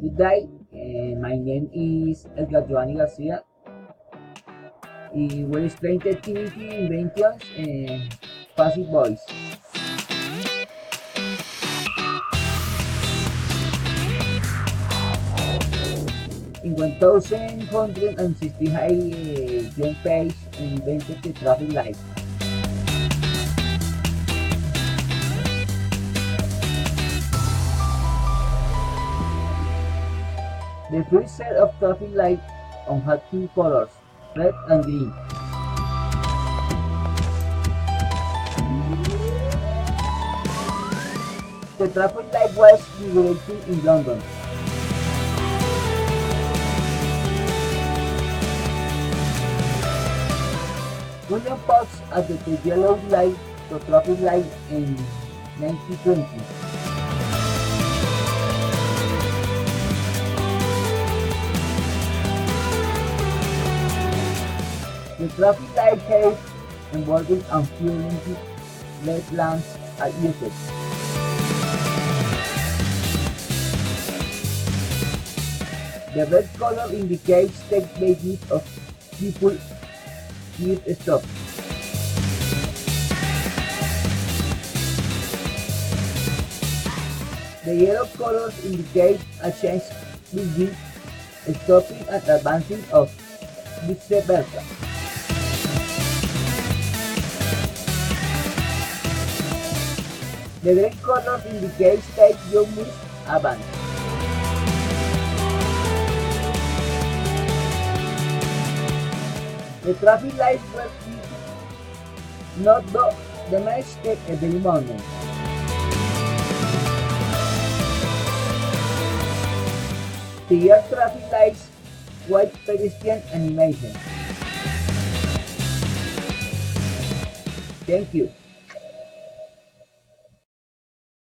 Good day, my name is Giovanni Garcia. We'll explain the activity inventions and passive voice. In 1160 John Page invented the traffic light. The first set of traffic lights had two colors, red and green. The traffic light was inaugurated in London. William Fox added the yellow light to traffic light in 1920. The traffic light head involving and fueling LED lamps are used. The red color indicates the basis of people need stop. The yellow colors indicate a change between stopping and advancing of vice versa. The green color indicates that you must advance. The traffic lights will not be damaged every moment. The air traffic lights white pedestrian animation. Thank you.